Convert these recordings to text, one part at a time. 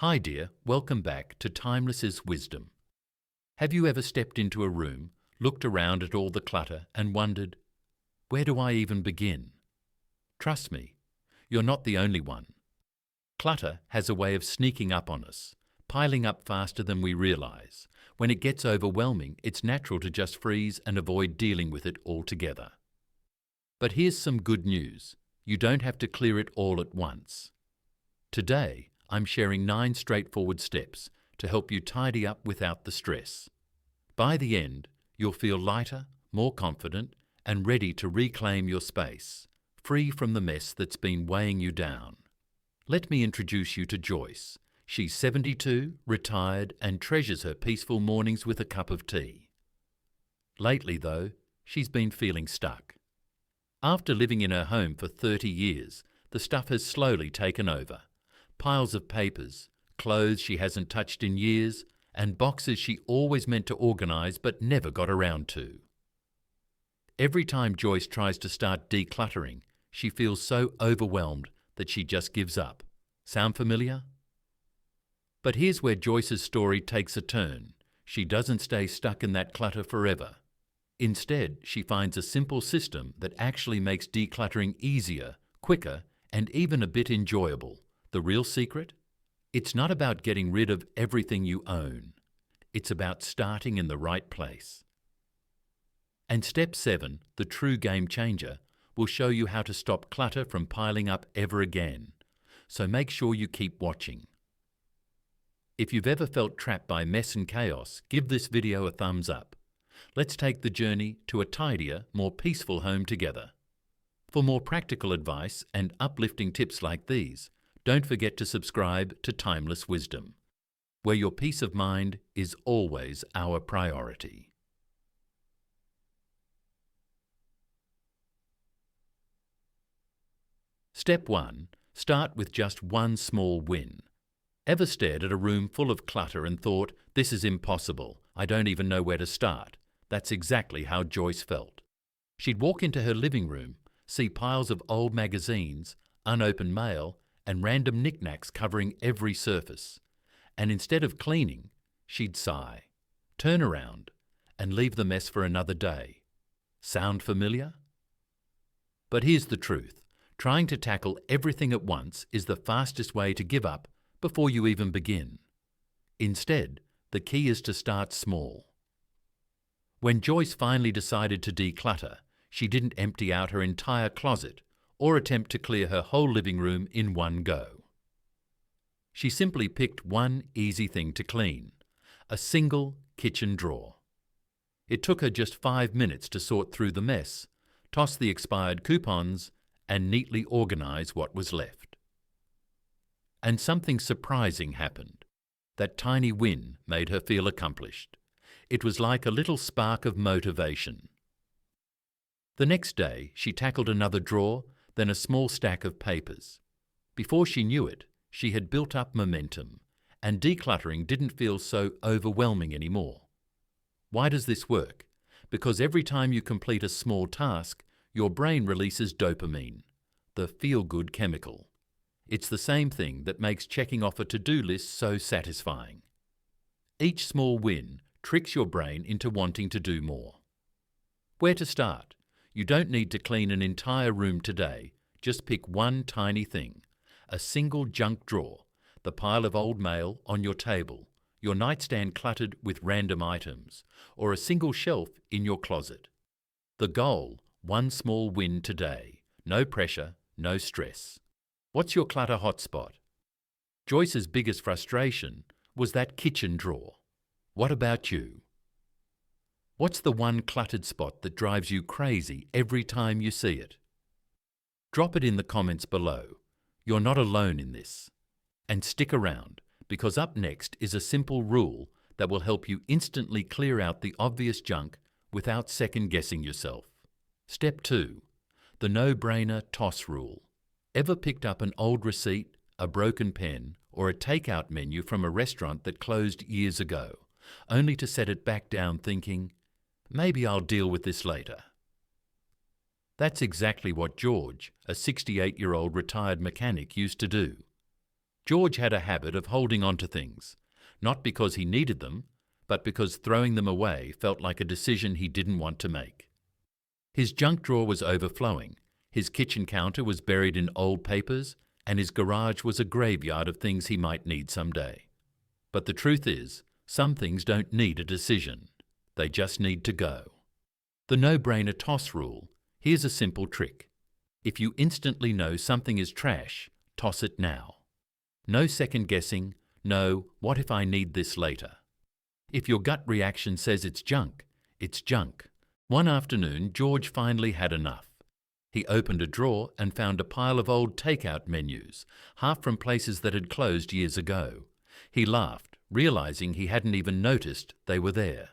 Hi dear, welcome back to Timeless is Wisdom. Have you ever stepped into a room, looked around at all the clutter and wondered, where do I even begin? Trust me, you're not the only one. Clutter has a way of sneaking up on us, piling up faster than we realize. When it gets overwhelming, it's natural to just freeze and avoid dealing with it altogether. But here's some good news. You don't have to clear it all at once. Today, I'm sharing 9 straightforward steps to help you tidy up without the stress. By the end, you'll feel lighter, more confident, and ready to reclaim your space, free from the mess that's been weighing you down. Let me introduce you to Joyce. She's 72, retired, and treasures her peaceful mornings with a cup of tea. Lately, though, she's been feeling stuck. After living in her home for 30 years, the stuff has slowly taken over. Piles of papers, clothes she hasn't touched in years, and boxes she always meant to organise but never got around to. Every time Joyce tries to start decluttering, she feels so overwhelmed that she just gives up. Sound familiar? But here's where Joyce's story takes a turn. She doesn't stay stuck in that clutter forever. Instead, she finds a simple system that actually makes decluttering easier, quicker, and even a bit enjoyable. The real secret? It's not about getting rid of everything you own. It's about starting in the right place. And step 7, the true game changer, will show you how to stop clutter from piling up ever again. So make sure you keep watching. If you've ever felt trapped by mess and chaos, give this video a thumbs up. Let's take the journey to a tidier, more peaceful home together. For more practical advice and uplifting tips like these, don't forget to subscribe to Timeless Wisdom, where your peace of mind is always our priority. Step 1. Start with just one small win. Ever stared at a room full of clutter and thought, this is impossible, I don't even know where to start? That's exactly how Joyce felt. She'd walk into her living room, see piles of old magazines, unopened mail, and random knickknacks covering every surface. And instead of cleaning, she'd sigh, turn around, and leave the mess for another day. Sound familiar? But here's the truth. Trying to tackle everything at once is the fastest way to give up before you even begin. Instead, the key is to start small. When Joyce finally decided to declutter, she didn't empty out her entire closet or attempt to clear her whole living room in one go. She simply picked one easy thing to clean, a single kitchen drawer. It took her just 5 minutes to sort through the mess, toss the expired coupons, and neatly organise what was left. And something surprising happened. That tiny win made her feel accomplished. It was like a little spark of motivation. The next day, she tackled another drawer, then a small stack of papers. Before she knew it, she had built up momentum, and decluttering didn't feel so overwhelming anymore. Why does this work? Because every time you complete a small task, your brain releases dopamine, the feel-good chemical. It's the same thing that makes checking off a to-do list so satisfying. Each small win tricks your brain into wanting to do more. Where to start? You don't need to clean an entire room today. Just pick one tiny thing. A single junk drawer, the pile of old mail on your table, your nightstand cluttered with random items, or a single shelf in your closet. The goal, one small win today. No pressure, no stress. What's your clutter hotspot? Joyce's biggest frustration was that kitchen drawer. What about you? What's the one cluttered spot that drives you crazy every time you see it? Drop it in the comments below. You're not alone in this. And stick around, because up next is a simple rule that will help you instantly clear out the obvious junk without second-guessing yourself. Step 2. The no-brainer toss rule. Ever picked up an old receipt, a broken pen, or a takeout menu from a restaurant that closed years ago, only to set it back down thinking, maybe I'll deal with this later? That's exactly what George, a 68-year-old retired mechanic, used to do. George had a habit of holding on to things, not because he needed them, but because throwing them away felt like a decision he didn't want to make. His junk drawer was overflowing, his kitchen counter was buried in old papers, and his garage was a graveyard of things he might need someday. But the truth is, some things don't need a decision. They just need to go. The no-brainer toss rule. Here's a simple trick. If you instantly know something is trash, toss it now. No second guessing, no, what if I need this later? If your gut reaction says it's junk, it's junk. One afternoon, George finally had enough. He opened a drawer and found a pile of old takeout menus, half from places that had closed years ago. He laughed, realizing he hadn't even noticed they were there.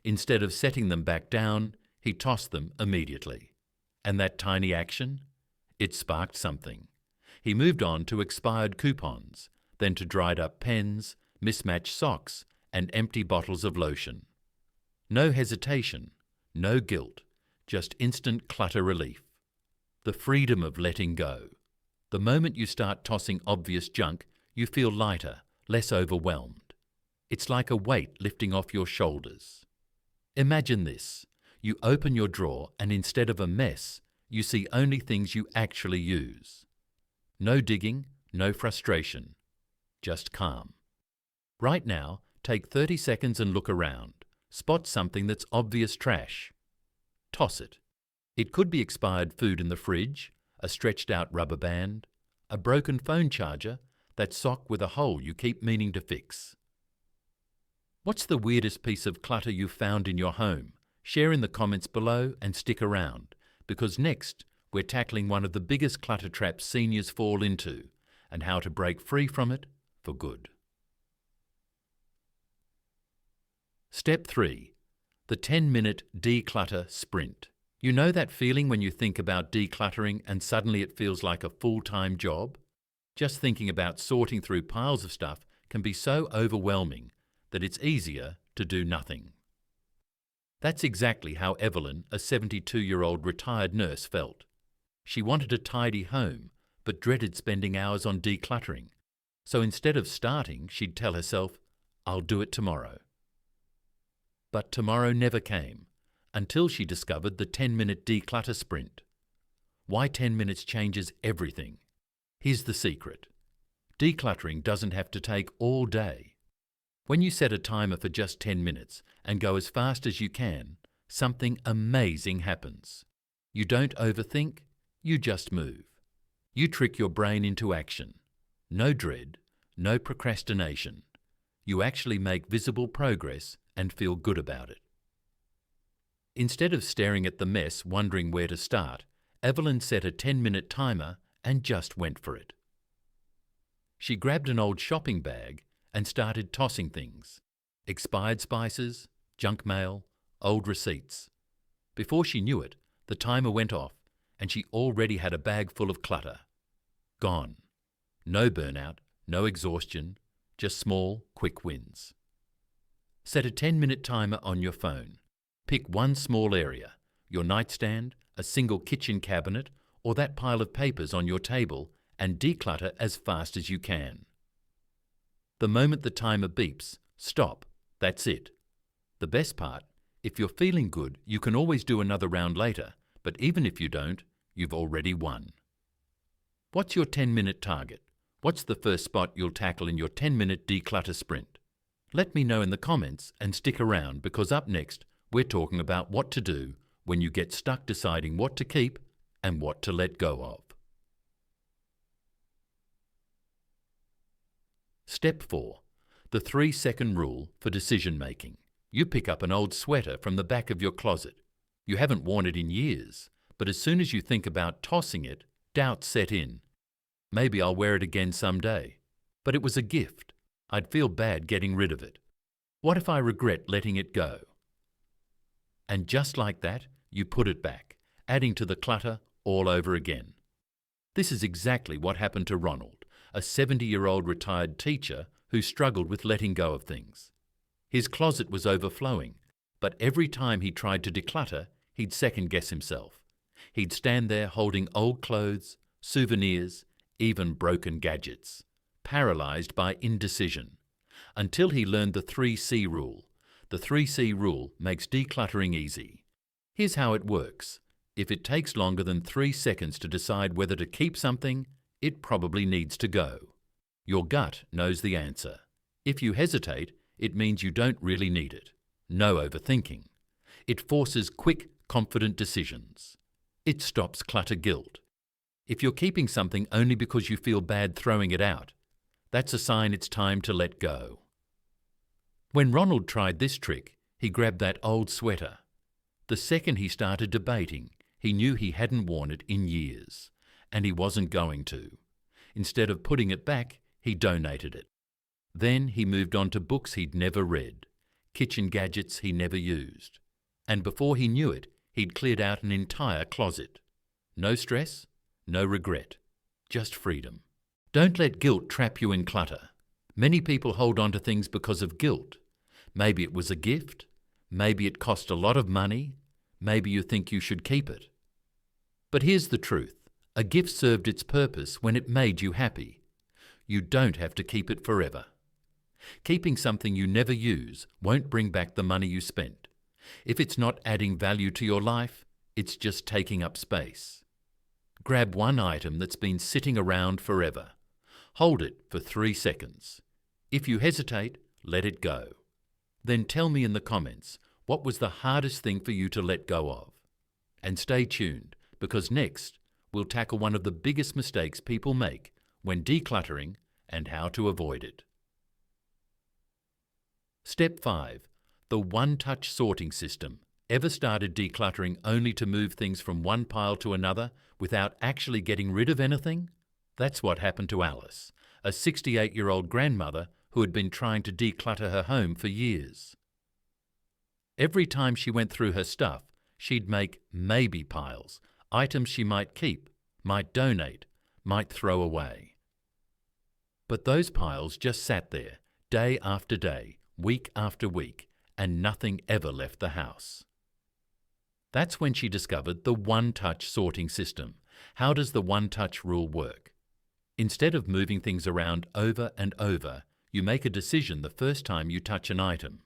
Instead of setting them back down, he tossed them immediately. And that tiny action? It sparked something. He moved on to expired coupons, then to dried-up pens, mismatched socks, and empty bottles of lotion. No hesitation, no guilt, just instant clutter relief. The freedom of letting go. The moment you start tossing obvious junk, you feel lighter, less overwhelmed. It's like a weight lifting off your shoulders. Imagine this. You open your drawer and instead of a mess, you see only things you actually use. No digging, no frustration. Just calm. Right now, take 30 seconds and look around. Spot something that's obvious trash. Toss it. It could be expired food in the fridge, a stretched-out rubber band, a broken phone charger, that sock with a hole you keep meaning to fix. What's the weirdest piece of clutter you've found in your home? Share in the comments below and stick around, because next we're tackling one of the biggest clutter traps seniors fall into and how to break free from it for good. Step 3. The 10-minute declutter sprint. You know that feeling when you think about decluttering and suddenly it feels like a full-time job? Just thinking about sorting through piles of stuff can be so overwhelming that it's easier to do nothing. That's exactly how Evelyn, a 72-year-old retired nurse, felt. She wanted a tidy home, but dreaded spending hours on decluttering. So instead of starting, she'd tell herself, "I'll do it tomorrow." But tomorrow never came, until she discovered the 10-minute declutter sprint. Why 10 minutes changes everything. Here's the secret. Decluttering doesn't have to take all day. When you set a timer for just 10 minutes and go as fast as you can, something amazing happens. You don't overthink, you just move. You trick your brain into action. No dread, no procrastination. You actually make visible progress and feel good about it. Instead of staring at the mess wondering where to start, Evelyn set a 10-minute timer and just went for it. She grabbed an old shopping bag and started tossing things. Expired spices, junk mail, old receipts. Before she knew it, the timer went off and she already had a bag full of clutter. Gone. No burnout, no exhaustion, just small, quick wins. Set a 10-minute timer on your phone. Pick one small area, your nightstand, a single kitchen cabinet, or that pile of papers on your table, and declutter as fast as you can. The moment the timer beeps, stop. That's it. The best part, if you're feeling good, you can always do another round later, but even if you don't, you've already won. What's your 10-minute target? What's the first spot you'll tackle in your 10-minute declutter sprint? Let me know in the comments and stick around because up next, we're talking about what to do when you get stuck deciding what to keep and what to let go of. Step 4. The 3-second rule for decision making. You pick up an old sweater from the back of your closet. You haven't worn it in years, but as soon as you think about tossing it, doubts set in. Maybe I'll wear it again someday. But it was a gift. I'd feel bad getting rid of it. What if I regret letting it go? And just like that, you put it back, adding to the clutter all over again. This is exactly what happened to Ronald, a 70-year-old retired teacher who struggled with letting go of things. His closet was overflowing, but every time he tried to declutter, he'd second-guess himself. He'd stand there holding old clothes, souvenirs, even broken gadgets. paralysed by indecision, until he learned the 3C rule. The 3C rule makes decluttering easy. Here's how it works. If it takes longer than 3 seconds to decide whether to keep something, it probably needs to go. Your gut knows the answer. If you hesitate, it means you don't really need it. No overthinking. It forces quick, confident decisions. It stops clutter guilt. If you're keeping something only because you feel bad throwing it out, that's a sign it's time to let go. When Ronald tried this trick, he grabbed that old sweater. The second he started debating, he knew he hadn't worn it in years, and he wasn't going to. Instead of putting it back, he donated it. Then he moved on to books he'd never read, kitchen gadgets he never used. And before he knew it, he'd cleared out an entire closet. No stress, no regret, just freedom. Don't let guilt trap you in clutter. Many people hold on to things because of guilt. Maybe it was a gift, maybe it cost a lot of money, maybe you think you should keep it. But here's the truth. A gift served its purpose when it made you happy. You don't have to keep it forever. Keeping something you never use won't bring back the money you spent. If it's not adding value to your life, it's just taking up space. Grab one item that's been sitting around forever. Hold it for 3 seconds. If you hesitate, let it go. Then tell me in the comments, what was the hardest thing for you to let go of? And stay tuned, because next, we'll tackle one of the biggest mistakes people make when decluttering and how to avoid it. Step 5. The one-touch sorting system. Ever started decluttering only to move things from one pile to another without actually getting rid of anything? That's what happened to Alice, a 68-year-old grandmother who had been trying to declutter her home for years. Every time she went through her stuff, she'd make maybe piles, items she might keep, might donate, might throw away. But those piles just sat there, day after day, week after week, and nothing ever left the house. That's when she discovered the one-touch sorting system. How does the one-touch rule work? Instead of moving things around over and over, you make a decision the first time you touch an item.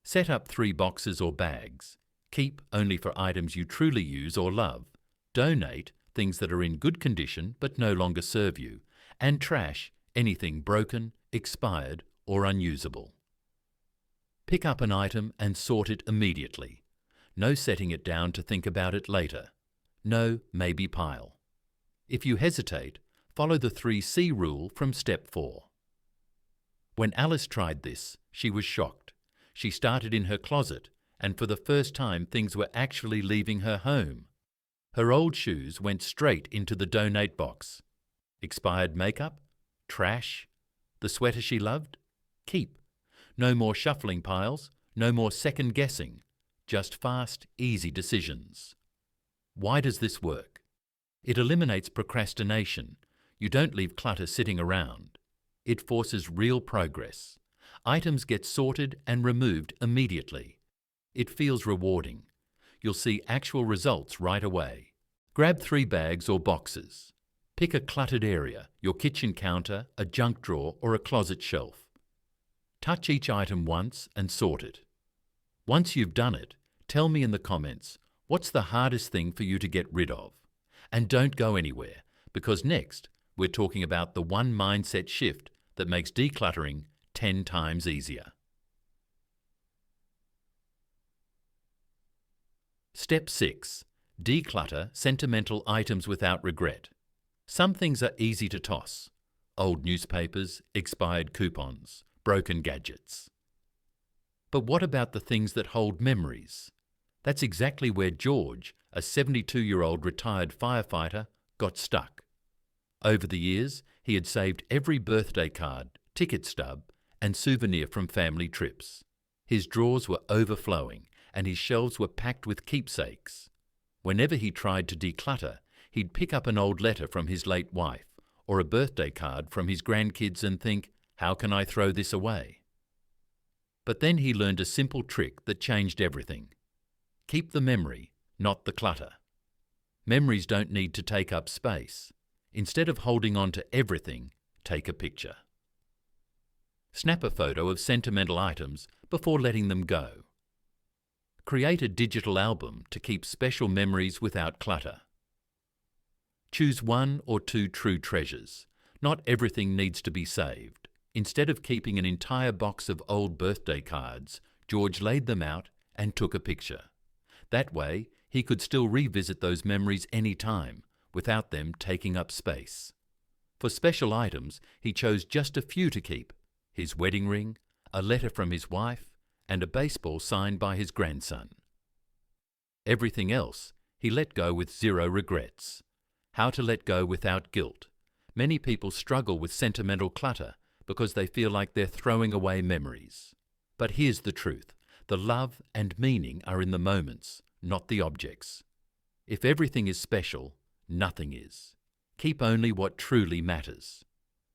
Set up 3 boxes or bags. Keep only for items you truly use or love. Donate things that are in good condition but no longer serve you. And trash anything broken, expired, or unusable. Pick up an item and sort it immediately. No setting it down to think about it later. No maybe pile. If you hesitate, follow the 3C rule from step 4. When Alice tried this, she was shocked. She started in her closet, and for the first time things were actually leaving her home. Her old shoes went straight into the donate box. Expired makeup? Trash. The sweater she loved? Keep. No more shuffling piles, no more second guessing. Just fast, easy decisions. Why does this work? It eliminates procrastination. You don't leave clutter sitting around. It forces real progress. Items get sorted and removed immediately. It feels rewarding. You'll see actual results right away. Grab 3 bags or boxes. Pick a cluttered area, your kitchen counter, a junk drawer, or a closet shelf. Touch each item once and sort it. Once you've done it, tell me in the comments, what's the hardest thing for you to get rid of? And don't go anywhere, because next, we're talking about the one mindset shift that makes decluttering 10 times easier. Step 6. Declutter sentimental items without regret. Some things are easy to toss. Old newspapers, expired coupons, broken gadgets. But what about the things that hold memories? That's exactly where George, a 72-year-old retired firefighter, got stuck. Over the years, he had saved every birthday card, ticket stub, and souvenir from family trips. His drawers were overflowing, and his shelves were packed with keepsakes. Whenever he tried to declutter, he'd pick up an old letter from his late wife, or a birthday card from his grandkids and think, how can I throw this away? But then he learned a simple trick that changed everything. Keep the memory, not the clutter. Memories don't need to take up space. Instead of holding on to everything, take a picture. Snap a photo of sentimental items before letting them go. Create a digital album to keep special memories without clutter. Choose 1 or 2 true treasures. Not everything needs to be saved. Instead of keeping an entire box of old birthday cards, George laid them out and took a picture. That way, he could still revisit those memories any time, without them taking up space. For special items, he chose just a few to keep: his wedding ring, a letter from his wife, and a baseball signed by his grandson. Everything else, he let go with 0 regrets. How to let go without guilt. Many people struggle with sentimental clutter because they feel like they're throwing away memories. But here's the truth. The love and meaning are in the moments, not the objects. If everything is special, nothing is. Keep only what truly matters.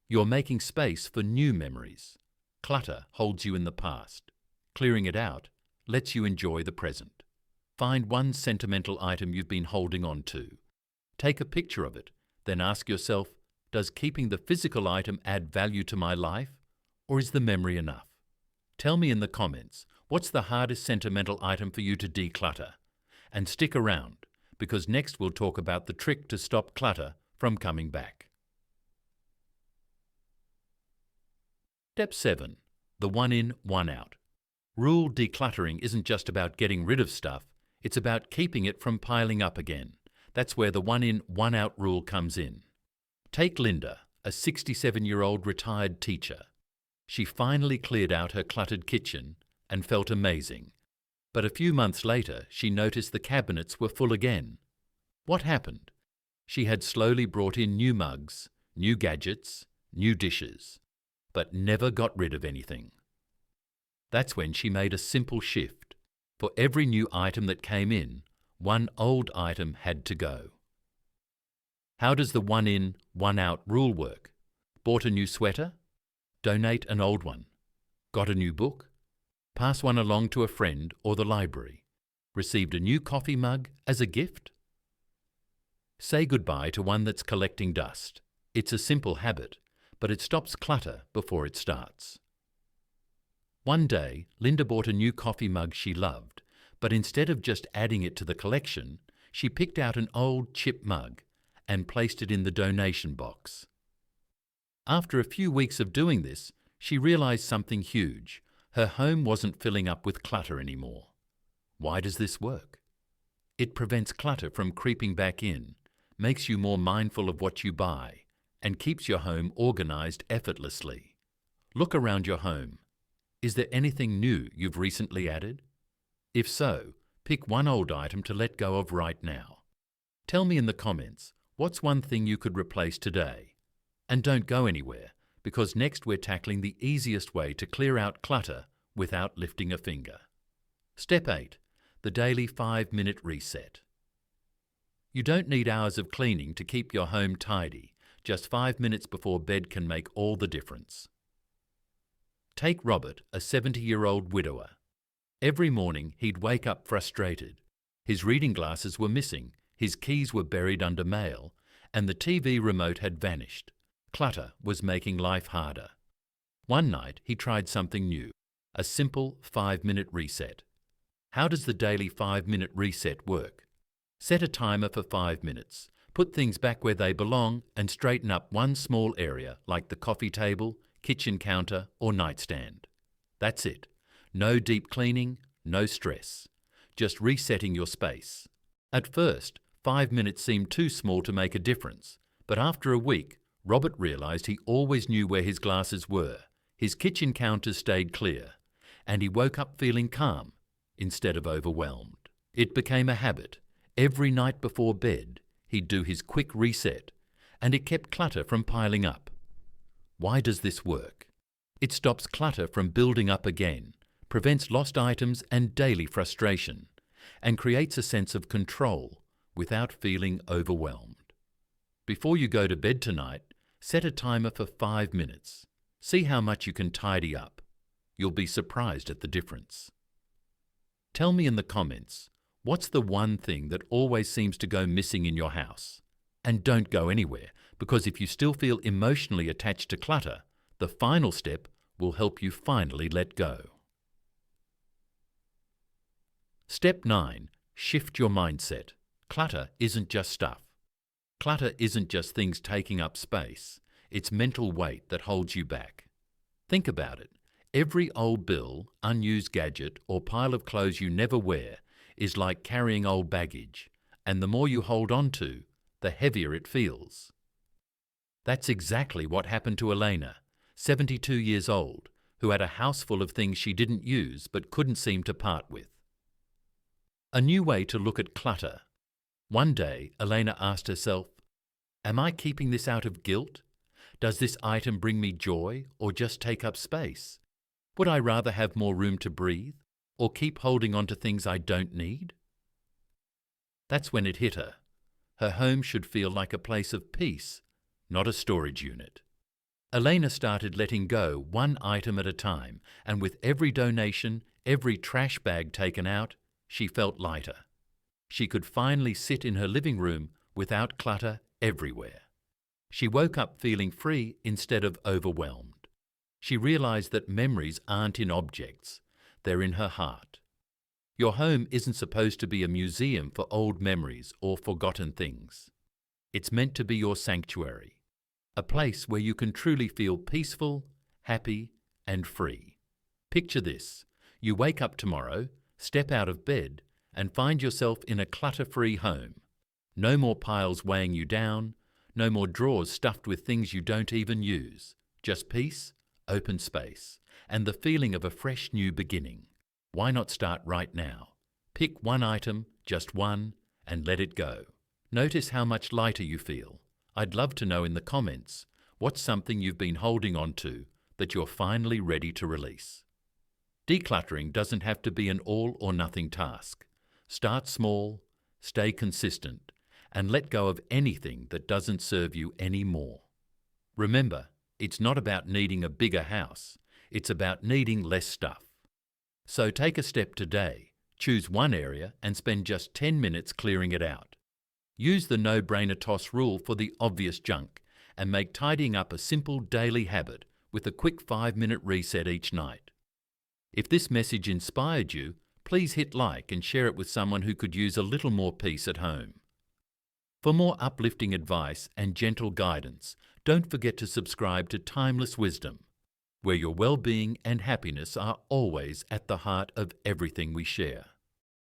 You're making space for new memories. Clutter holds you in the past. Clearing it out lets you enjoy the present. Find one sentimental item you've been holding on to. Take a picture of it, then ask yourself, does keeping the physical item add value to my life, or is the memory enough? Tell me in the comments, what's the hardest sentimental item for you to declutter? And stick around, because next we'll talk about the trick to stop clutter from coming back. Step 7. The one in, one out. Rule decluttering isn't just about getting rid of stuff, it's about keeping it from piling up again. That's where the one in, one out rule comes in. Take Linda, a 67-year-old retired teacher. She finally cleared out her cluttered kitchen and felt amazing. But a few months later, she noticed the cabinets were full again. What happened? She had slowly brought in new mugs, new gadgets, new dishes, but never got rid of anything. That's when she made a simple shift. For every new item that came in, one old item had to go. How does the one in, one out rule work? Bought a new sweater? Donate an old one. Got a new book? Pass one along to a friend or the library. Received a new coffee mug as a gift? Say goodbye to one that's collecting dust. It's a simple habit, but it stops clutter before it starts. One day, Linda bought a new coffee mug she loved, but instead of just adding it to the collection, she picked out an old chip mug and placed it in the donation box. After a few weeks of doing this, she realized something huge. Her home wasn't filling up with clutter anymore. Why does this work? It prevents clutter from creeping back in, makes you more mindful of what you buy, and keeps your home organized effortlessly. Look around your home. Is there anything new you've recently added? If so, pick one old item to let go of right now. Tell me in the comments, what's one thing you could replace today? And don't go anywhere, because next we're tackling the easiest way to clear out clutter without lifting a finger. Step 8. The daily 5-minute reset. You don't need hours of cleaning to keep your home tidy. Just 5 minutes before bed can make all the difference. Take Robert, a 70-year-old widower. Every morning he'd wake up frustrated. His reading glasses were missing, his keys were buried under mail, and the TV remote had vanished. Clutter was making life harder. One night he tried something new, a simple 5-minute reset. How does the daily 5-minute reset work? Set a timer for 5 minutes. Put things back where they belong and straighten up one small area like the coffee table, kitchen counter or nightstand. That's it. No deep cleaning, no stress. Just resetting your space. At first, 5 minutes seemed too small to make a difference, but after a week, Robert realized he always knew where his glasses were. His kitchen counters stayed clear, and he woke up feeling calm instead of overwhelmed. It became a habit. Every night before bed, he'd do his quick reset, and it kept clutter from piling up. Why does this work? It stops clutter from building up again, prevents lost items and daily frustration, and creates a sense of control without feeling overwhelmed. Before you go to bed tonight, set a timer for 5 minutes. See how much you can tidy up. You'll be surprised at the difference. Tell me in the comments, what's the one thing that always seems to go missing in your house? And don't go anywhere, Because if you still feel emotionally attached to clutter, the final step will help you finally let go. Step 9. Shift your mindset. Clutter isn't just stuff. Clutter isn't just things taking up space. It's mental weight that holds you back. Think about it. Every old bill, unused gadget, or pile of clothes you never wear is like carrying old baggage, and the more you hold on to, the heavier it feels. That's exactly what happened to Elena, 72 years old, who had a house full of things she didn't use but couldn't seem to part with. A new way to look at clutter. One day, Elena asked herself, "Am I keeping this out of guilt? Does this item bring me joy or just take up space? Would I rather have more room to breathe or keep holding on to things I don't need?" That's when it hit her. Her home should feel like a place of peace, not a storage unit. Elena started letting go one item at a time, and with every donation, every trash bag taken out, she felt lighter. She could finally sit in her living room without clutter everywhere. She woke up feeling free instead of overwhelmed. She realized that memories aren't in objects, they're in her heart. Your home isn't supposed to be a museum for old memories or forgotten things. It's meant to be your sanctuary, a place where you can truly feel peaceful, happy, and free. Picture this. You wake up tomorrow, step out of bed, and find yourself in a clutter-free home. No more piles weighing you down, no more drawers stuffed with things you don't even use. Just peace, open space, and the feeling of a fresh new beginning. Why not start right now? Pick one item, just one, and let it go. Notice how much lighter you feel. I'd love to know in the comments, what's something you've been holding on to that you're finally ready to release? Decluttering doesn't have to be an all or nothing task. Start small, stay consistent, and let go of anything that doesn't serve you anymore. Remember, it's not about needing a bigger house. It's about needing less stuff. So take a step today. Choose one area and spend just 10 minutes clearing it out. Use the no-brainer toss rule for the obvious junk and make tidying up a simple daily habit with a quick 5-minute reset each night. If this message inspired you, please hit like and share it with someone who could use a little more peace at home. For more uplifting advice and gentle guidance, don't forget to subscribe to Timeless Wisdom, where your well-being and happiness are always at the heart of everything we share.